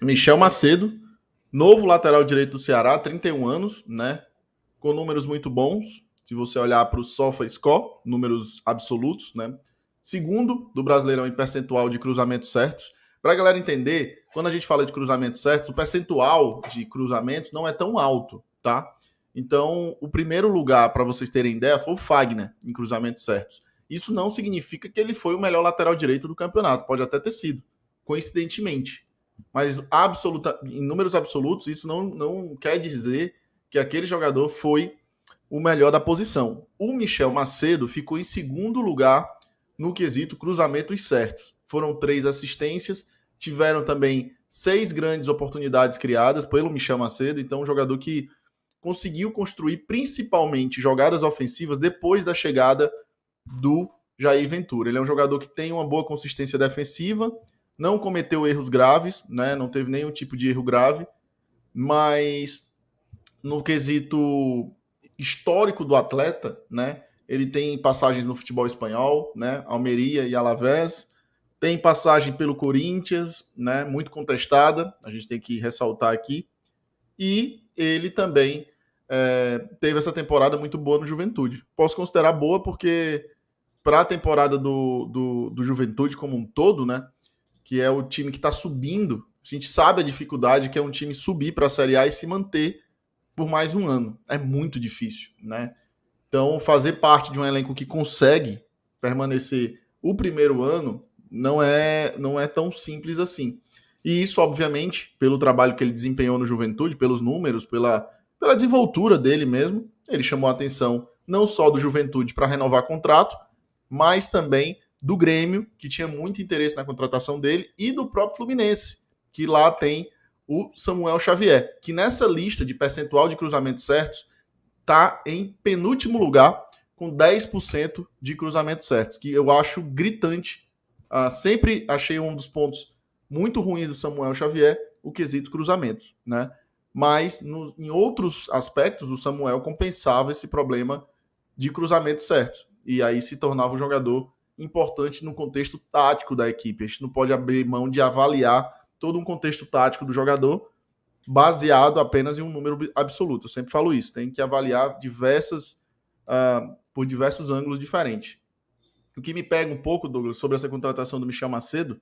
Michel Macedo, novo lateral direito do Ceará, 31 anos, né? Com números muito bons. Se você olhar para o SofaScore, números absolutos, né? Segundo do Brasileirão em percentual de cruzamentos certos. Para a galera entender, quando a gente fala de cruzamentos certos, o percentual de cruzamentos não é tão alto, tá? Então, o primeiro lugar, para vocês terem ideia, foi o Fagner em cruzamentos certos. Isso não significa que ele foi o melhor lateral direito do campeonato, pode até ter sido, coincidentemente. Mas em números absolutos, isso não quer dizer que aquele jogador foi o melhor da posição. O Michel Macedo ficou em segundo lugar no quesito cruzamentos certos. Foram 3 assistências, tiveram também 6 grandes oportunidades criadas pelo Michel Macedo, então um jogador que conseguiu construir principalmente jogadas ofensivas depois da chegada do Jair Ventura. Ele é um jogador que tem uma boa consistência defensiva, não cometeu erros graves, né? Não teve nenhum tipo de erro grave, mas no quesito histórico do atleta, né? Ele tem passagens no futebol espanhol, né? Almeria e Alavés, tem passagem pelo Corinthians, né? Muito contestada, a gente tem que ressaltar aqui, e ele também teve essa temporada muito boa no Juventude. Posso considerar boa porque para a temporada do Juventude como um todo, né? Que é o time que está subindo, a gente sabe a dificuldade que é um time subir para a Série A e se manter por mais um ano. É muito difícil, né? Então, fazer parte de um elenco que consegue permanecer o primeiro ano não é tão simples assim. E isso, obviamente, pelo trabalho que ele desempenhou no Juventude, pelos números, pela desenvoltura dele mesmo, ele chamou a atenção não só do Juventude para renovar contrato, mas também do Grêmio, que tinha muito interesse na contratação dele, e do próprio Fluminense, que lá tem o Samuel Xavier, que nessa lista de percentual de cruzamentos certos está em penúltimo lugar com 10% de cruzamentos certos, que eu acho gritante. Sempre achei um dos pontos muito ruins do Samuel Xavier o quesito cruzamentos, né? Mas em outros aspectos o Samuel compensava esse problema de cruzamentos certos e aí se tornava um jogador importante no contexto tático da equipe. A gente não pode abrir mão de avaliar todo um contexto tático do jogador baseado apenas em um número absoluto. Eu sempre falo isso, tem que avaliar por diversos ângulos diferentes. O que me pega um pouco, Douglas, sobre essa contratação do Michel Macedo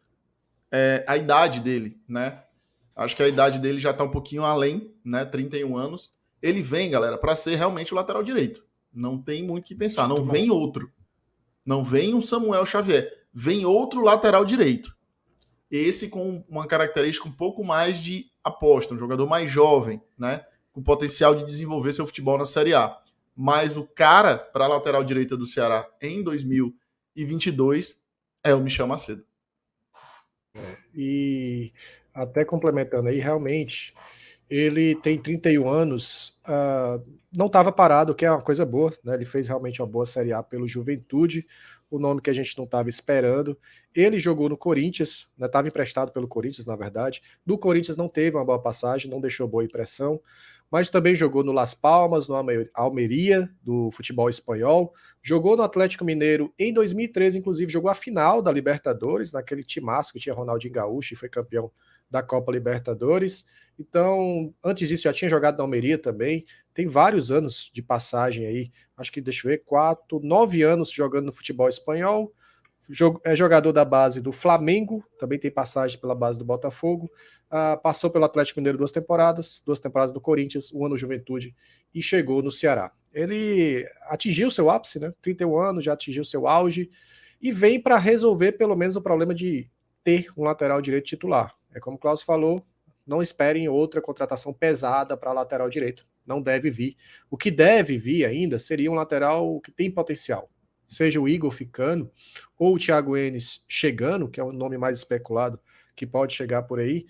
é a idade dele, né? Acho que a idade dele já está um pouquinho além, né? 31 anos. Ele vem, galera, para ser realmente o lateral direito. Não tem muito o que pensar. Não vem outro. Não vem um Samuel Xavier. Vem outro lateral direito. Esse com uma característica um pouco mais de aposta, um jogador mais jovem, né? Com potencial de desenvolver seu futebol na Série A. Mas o cara para a lateral direita do Ceará em 2022 é o Michel Macedo. E até complementando aí, realmente, ele tem 31 anos, não estava parado, que é uma coisa boa, né? Ele fez realmente uma boa Série A pelo Juventude, o nome que a gente não estava esperando. Ele jogou no Corinthians, estava emprestado pelo Corinthians, na verdade. No Corinthians não teve uma boa passagem, não deixou boa impressão, mas também jogou no Las Palmas, no Almeria, do futebol espanhol. Jogou no Atlético Mineiro em 2013, inclusive jogou a final da Libertadores, naquele timaço que tinha Ronaldinho Gaúcho e foi campeão da Copa Libertadores. Então, antes disso, já tinha jogado na Almeria também. Tem vários anos de passagem aí. Acho que, deixa eu ver, 9 anos jogando no futebol espanhol. É jogador da base do Flamengo, também tem passagem pela base do Botafogo. Passou pelo Atlético Mineiro 2 temporadas do Corinthians, 1 ano no Juventude e chegou no Ceará. Ele atingiu seu ápice, né? 31 anos, já atingiu seu auge e vem para resolver pelo menos o problema de ter um lateral direito titular. É como o Klaus falou, não esperem outra contratação pesada para lateral direito. Não deve vir. O que deve vir ainda seria um lateral que tem potencial. Seja o Igor ficando, ou o Thiago Enes chegando, que é o nome mais especulado que pode chegar por aí.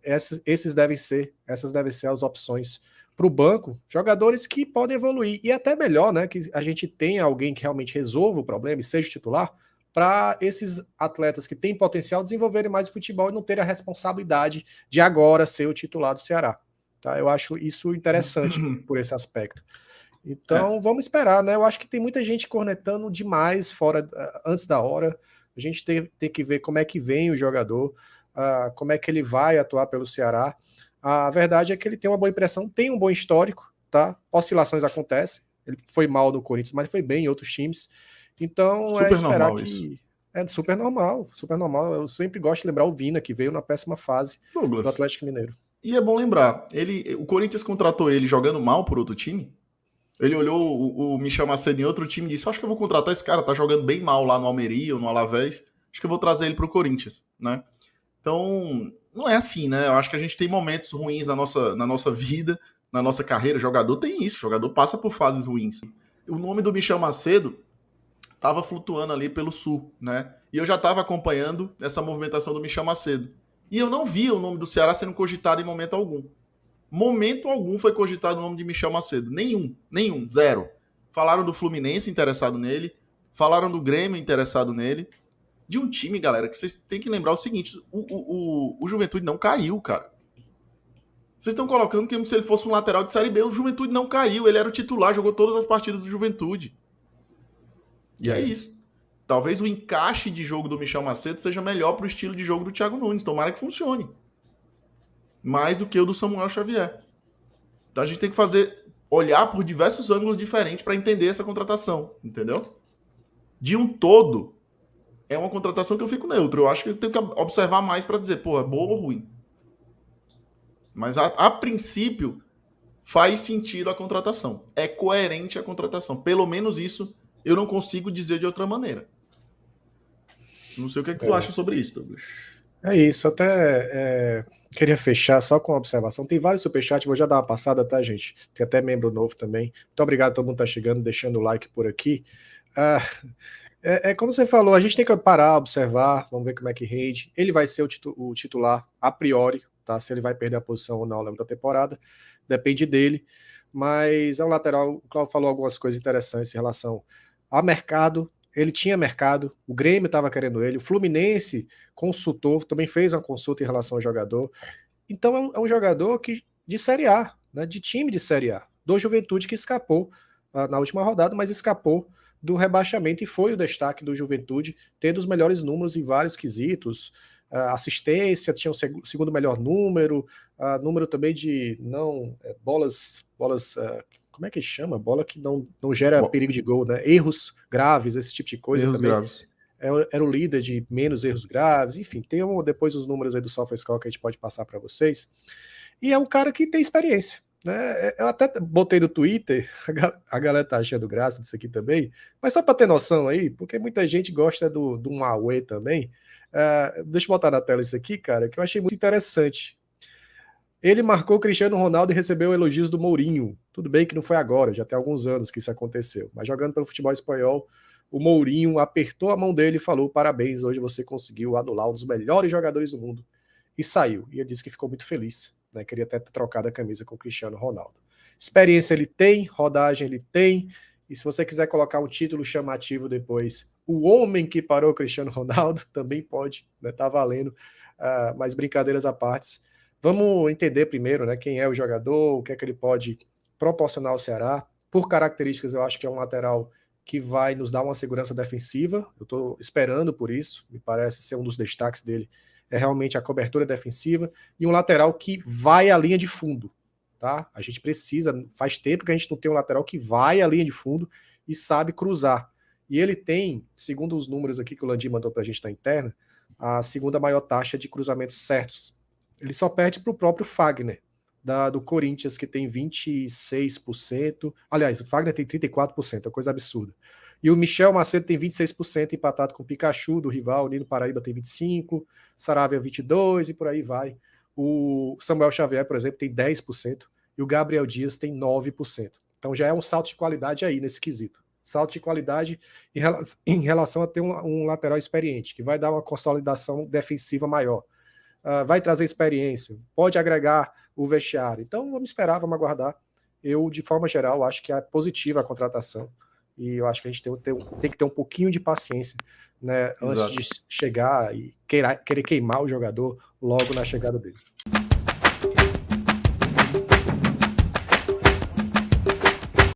Essas devem ser as opções para o banco, jogadores que podem evoluir. E até melhor, né? Que a gente tenha alguém que realmente resolva o problema e seja titular, para esses atletas que têm potencial desenvolverem mais o futebol e não terem a responsabilidade de agora ser o titular do Ceará. Tá? Eu acho isso interessante por esse aspecto. Então, vamos esperar, né? Eu acho que tem muita gente cornetando demais antes da hora. A gente tem que ver como é que vem o jogador. como é que ele vai atuar pelo Ceará. A verdade é que ele tem uma boa impressão, tem um bom histórico, tá? Oscilações acontecem, ele foi mal no Corinthians, mas foi bem em outros times. Então é Super esperar normal que... isso. É super normal, super normal. Eu sempre gosto de lembrar o Vina, que veio na péssima fase do Douglas. Atlético Mineiro. E é bom lembrar, o Corinthians contratou ele jogando mal por outro time. Ele olhou o Michel Macedo em outro time e disse: acho que eu vou contratar esse cara, tá jogando bem mal lá no Almeria ou no Alavés. Acho que eu vou trazer ele pro Corinthians, né? Então, não é assim, né? Eu acho que a gente tem momentos ruins na nossa vida, na nossa carreira. Jogador tem isso, jogador passa por fases ruins. O nome do Michel Macedo estava flutuando ali pelo sul, né? E eu já estava acompanhando essa movimentação do Michel Macedo. E eu não via o nome do Ceará sendo cogitado em momento algum. Momento algum foi cogitado o nome de Michel Macedo. Nenhum, zero. Falaram do Fluminense interessado nele, falaram do Grêmio interessado nele. De um time, galera, que vocês têm que lembrar o seguinte: o Juventude não caiu, cara. Vocês estão colocando como se ele fosse um lateral de Série B. O Juventude não caiu, ele era o titular, jogou todas as partidas do Juventude. E é isso. Talvez o encaixe de jogo do Michel Macedo seja melhor para o estilo de jogo do Thiago Nunes. Tomara que funcione. Mais do que o do Samuel Xavier. Então a gente tem que olhar por diversos ângulos diferentes para entender essa contratação, entendeu? De um todo, é uma contratação que eu fico neutro. Eu acho que eu tenho que observar mais para dizer, pô, é boa ou ruim. Mas a princípio, faz sentido a contratação. É coerente a contratação. Pelo menos isso eu não consigo dizer de outra maneira. Não sei o que é que tu acha sobre isso, Douglas. É isso, até queria fechar só com uma observação. Tem vários superchats, vou já dar uma passada, tá, gente? Tem até membro novo também. Muito obrigado a todo mundo que tá chegando, deixando o like por aqui. Como você falou, a gente tem que parar, observar, vamos ver como é que rende. Ele vai ser o titular a priori, tá? Se ele vai perder a posição ou não ao longo da temporada, depende dele. Mas é um lateral, o Cláudio falou algumas coisas interessantes em relação a mercado. Ele tinha mercado, o Grêmio estava querendo ele, o Fluminense consultou, também fez uma consulta em relação ao jogador. Então é um jogador de Série A, né, de time de Série A, do Juventude que escapou na última rodada, mas escapou do rebaixamento e foi o destaque do Juventude, tendo os melhores números em vários quesitos, assistência, tinha o segundo melhor número, número também de bolas como é que chama? Bola que não gera perigo de gol, né? Erros graves, esse tipo de coisa erros também. Graves. Era o líder de menos erros graves, enfim, tem depois os números aí do SofaScore que a gente pode passar para vocês. E é um cara que tem experiência, né? Eu até botei no Twitter, a galera tá achando graça disso aqui também, mas só para ter noção aí, porque muita gente gosta do Huawei também. Deixa eu botar na tela isso aqui, cara, que eu achei muito interessante. Ele marcou Cristiano Ronaldo e recebeu elogios do Mourinho. Tudo bem que não foi agora, já tem alguns anos que isso aconteceu. Mas jogando pelo futebol espanhol, o Mourinho apertou a mão dele e falou: parabéns, hoje você conseguiu anular um dos melhores jogadores do mundo. E saiu. E ele disse que ficou muito feliz, né? Queria até ter trocado a camisa com o Cristiano Ronaldo. Experiência ele tem, rodagem ele tem. E se você quiser colocar um título chamativo depois, o homem que parou o Cristiano Ronaldo, também pode, né? Tá valendo. Mas brincadeiras à parte. Vamos entender primeiro, né, quem é o jogador, o que é que ele pode proporcionar ao Ceará. Por características, eu acho que é um lateral que vai nos dar uma segurança defensiva. Eu estou esperando por isso, me parece ser um dos destaques dele, é realmente a cobertura defensiva, e um lateral que vai à linha de fundo. Tá? A gente precisa, faz tempo que a gente não tem um lateral que vai à linha de fundo e sabe cruzar. E ele tem, segundo os números aqui que o Landim mandou para a gente na interna, a segunda maior taxa de cruzamentos certos. Ele só perde para o próprio Fagner, do Corinthians, que tem 26%. Aliás, o Fagner tem 34%, é coisa absurda. E o Michel Macedo tem 26%, empatado com o Pikachu, do rival. O Nino Paraíba tem 25%, Saravia 22% e por aí vai. O Samuel Xavier, por exemplo, tem 10% e o Gabriel Dias tem 9%. Então já é um salto de qualidade aí nesse quesito. Salto de qualidade em relação a ter um lateral experiente, que vai dar uma consolidação defensiva maior. Vai trazer experiência, pode agregar o vestiário. Então vamos esperar, vamos aguardar. Eu, de forma geral, acho que é positiva a contratação e eu acho que a gente tem que ter um pouquinho de paciência, né, antes de chegar e querer queimar o jogador logo na chegada dele.